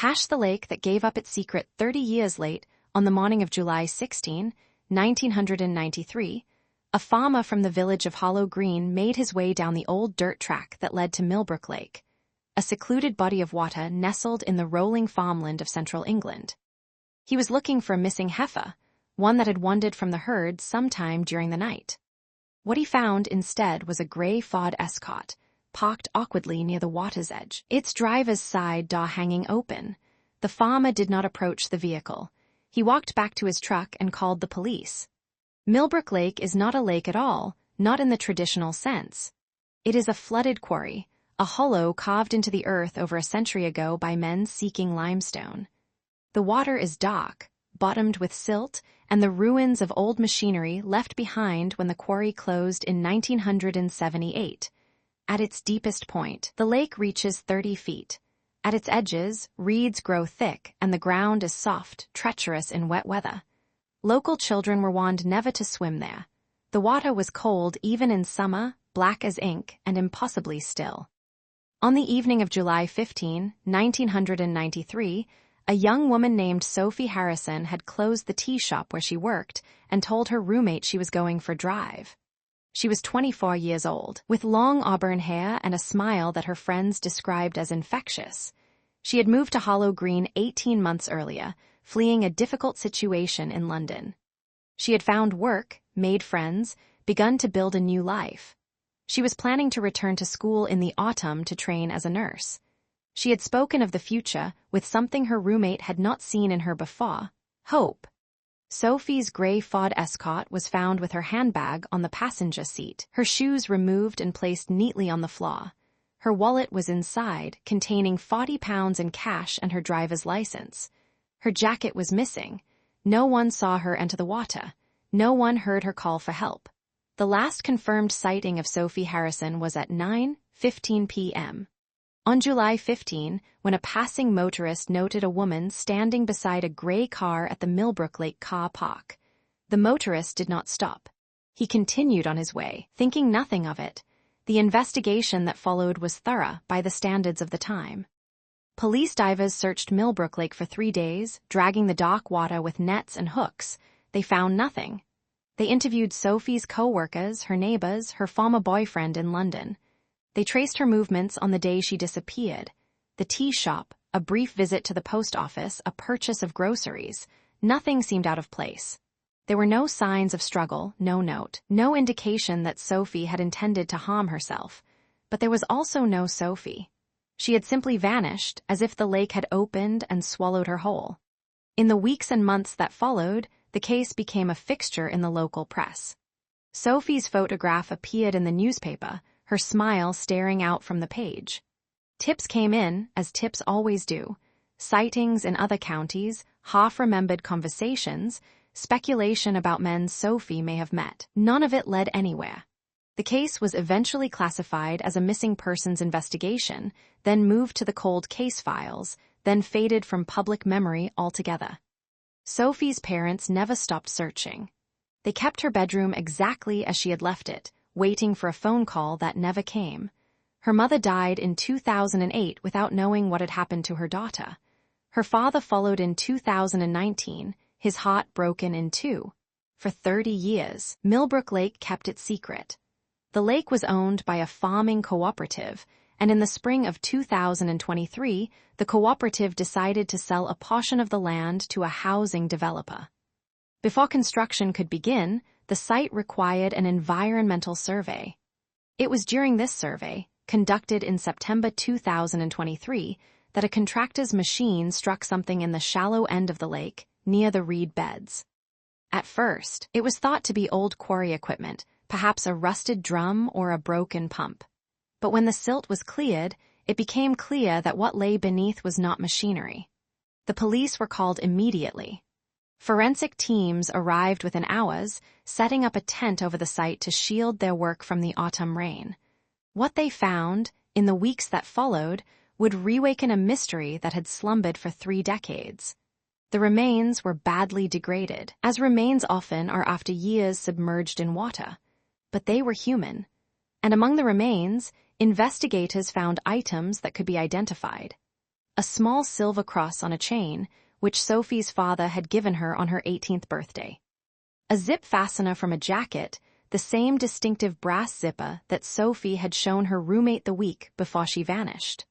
The lake that gave up its secret 30 years late, on the morning of July 16, 1993, a farmer from the village of Hollow Green made his way down the old dirt track that led to Millbrook Lake, a secluded body of water nestled in the rolling farmland of central England. He was looking for a missing heifer, one that had wandered from the herd sometime during the night. What he found instead was a grey Ford Escort, parked awkwardly near the water's edge, its driver's side door hanging open. The farmer did not approach the vehicle. He walked back to his truck and called the police. Millbrook Lake is not a lake at all, not in the traditional sense. It is a flooded quarry, a hollow carved into the earth over a century ago by men seeking limestone. The water is dark, bottomed with silt, and the ruins of old machinery left behind when the quarry closed in 1978. At its deepest point, the lake reaches 30 feet. At its edges, reeds grow thick and the ground is soft, treacherous in wet weather. Local children were warned never to swim there. The water was cold even in summer, black as ink, and impossibly still. On the evening of July 15, 1993, a young woman named Sophie Harrison had closed the tea shop where she worked and told her roommate she was going for a drive. She was 24 years old, with long auburn hair and a smile that her friends described as infectious. She had moved to Hollow Green 18 months earlier, fleeing a difficult situation in London. She had found work, made friends, begun to build a new life. She was planning to return to school in the autumn to train as a nurse. She had spoken of the future with something her roommate had not seen in her before: hope. Sophie's grey Ford Escort was found with her handbag on the passenger seat, her shoes removed and placed neatly on the floor. Her wallet was inside, containing 40 pounds in cash and her driver's license. Her jacket was missing. No one saw her enter the water. No one heard her call for help. The last confirmed sighting of Sophie Harrison was at 9:15 p.m. On July 15, when a passing motorist noted a woman standing beside a grey car at the Millbrook Lake car park. The motorist did not stop. He continued on his way, thinking nothing of it. The investigation that followed was thorough by the standards of the time. Police divers searched Millbrook Lake for 3 days, dragging the dark water with nets and hooks. They found nothing. They interviewed Sophie's co-workers, her neighbors, her former boyfriend in London. They traced her movements on the day she disappeared. The tea shop, a brief visit to the post office, a purchase of groceries. Nothing seemed out of place. There were no signs of struggle, no note, no indication that Sophie had intended to harm herself. But there was also no Sophie. She had simply vanished, as if the lake had opened and swallowed her whole. In the weeks and months that followed, the case became a fixture in the local press. Sophie's photograph appeared in the newspaper, her smile staring out from the page. Tips came in, as tips always do. Sightings in other counties, half-remembered conversations, speculation about men Sophie may have met. None of it led anywhere. The case was eventually classified as a missing persons investigation, then moved to the cold case files, then faded from public memory altogether. Sophie's parents never stopped searching. They kept her bedroom exactly as she had left it, waiting for a phone call that never came. Her mother died in 2008 without knowing what had happened to her daughter. Her father followed in 2019, his heart broken in two. For 30 years, Millbrook Lake kept it secret. The lake was owned by a farming cooperative, and in the spring of 2023, the cooperative decided to sell a portion of the land to a housing developer. Before construction could begin, the site required an environmental survey. It was during this survey, conducted in September 2023, that a contractor's machine struck something in the shallow end of the lake, near the reed beds. At first, it was thought to be old quarry equipment, perhaps a rusted drum or a broken pump. But when the silt was cleared, it became clear that what lay beneath was not machinery. The police were called immediately. Forensic teams arrived within hours, setting up a tent over the site to shield their work from the autumn rain. What they found, in the weeks that followed, would reawaken a mystery that had slumbered for 3 decades. The remains were badly degraded, as remains often are after years submerged in water. But they were human. And among the remains, investigators found items that could be identified. a small silver cross on a chain, which Sophie's father had given her on her 18th birthday. A zip fastener from a jacket, the same distinctive brass zipper that Sophie had shown her roommate the week before she vanished.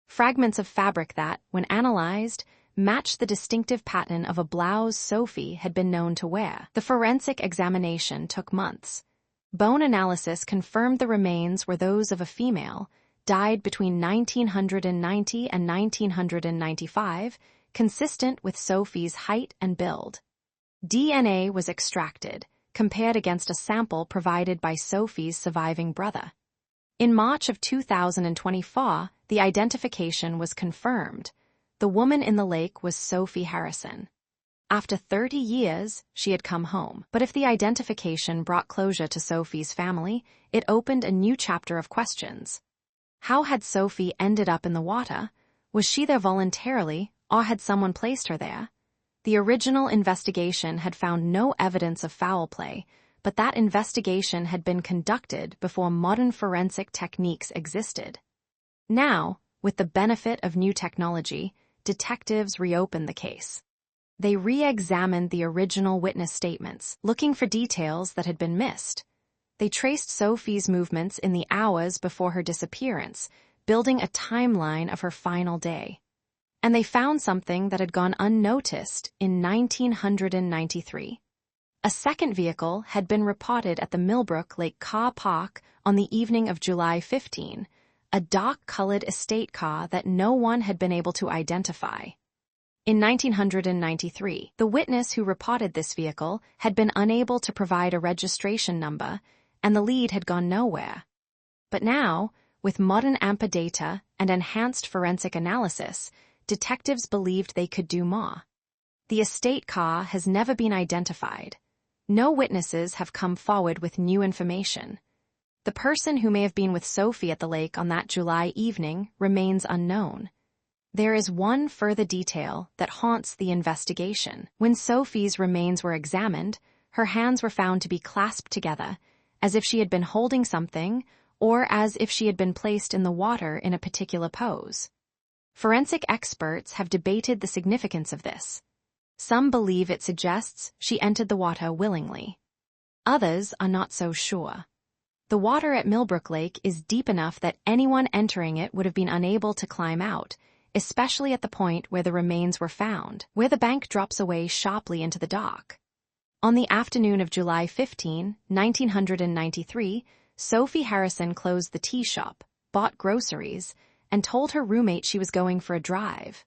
Fragments of fabric that, when analyzed, matched the distinctive pattern of a blouse Sophie had been known to wear. The forensic examination took months. Bone analysis confirmed the remains were those of a female, died between 1990 and 1995, consistent with Sophie's height and build. DNA was extracted, compared against a sample provided by Sophie's surviving brother. In March of 2024, the identification was confirmed. The woman in the lake was Sophie Harrison. After 30 years, she had come home. But if the identification brought closure to Sophie's family, it opened a new chapter of questions. How had Sophie ended up in the water? Was she there voluntarily, or had someone placed her there? The original investigation had found no evidence of foul play, but that investigation had been conducted before modern forensic techniques existed. Now, with the benefit of new technology, detectives reopened the case. They re-examined the original witness statements, looking for details that had been missed. They traced Sophie's movements in the hours before her disappearance, building a timeline of her final day. And they found something that had gone unnoticed in 1993. A second vehicle had been reported at the Millbrook Lake Car Park on the evening of July 15, a dark-colored estate car that no one had been able to identify. In 1993, the witness who reported this vehicle had been unable to provide a registration number, and the lead had gone nowhere. But now, with modern AMPA data and enhanced forensic analysis, detectives believed they could do more. The estate car has never been identified. No witnesses have come forward with new information. The person who may have been with Sophie at the lake on that July evening remains unknown. There is one further detail that haunts the investigation. When Sophie's remains were examined, her hands were found to be clasped together, as if she had been holding something, or as if she had been placed in the water in a particular pose. Forensic experts have debated the significance of this. Some believe it suggests she entered the water willingly. Others are not so sure. The water at Millbrook Lake is deep enough that anyone entering it would have been unable to climb out, especially at the point where the remains were found, where the bank drops away sharply into the dock. On the afternoon of July 15, 1993, Sophie Harrison closed the tea shop, bought groceries, and told her roommate she was going for a drive.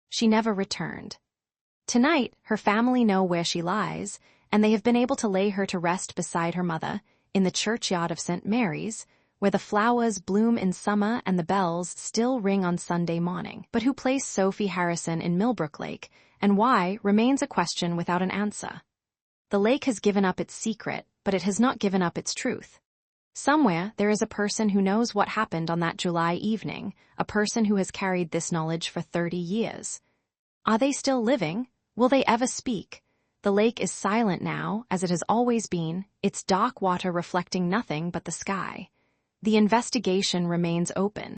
She never returned. Tonight, her family know where she lies, and they have been able to lay her to rest beside her mother, in the churchyard of St. Mary's, where the flowers bloom in summer and the bells still ring on Sunday morning. But who placed Sophie Harrison in Millbrook Lake, and why, remains a question without an answer. The lake has given up its secret, but it has not given up its truth. Somewhere, there is a person who knows what happened on that July evening, a person who has carried this knowledge for 30 years. Are they still living? Will they ever speak? The lake is silent now, as it has always been, its dark water reflecting nothing but the sky. The investigation remains open.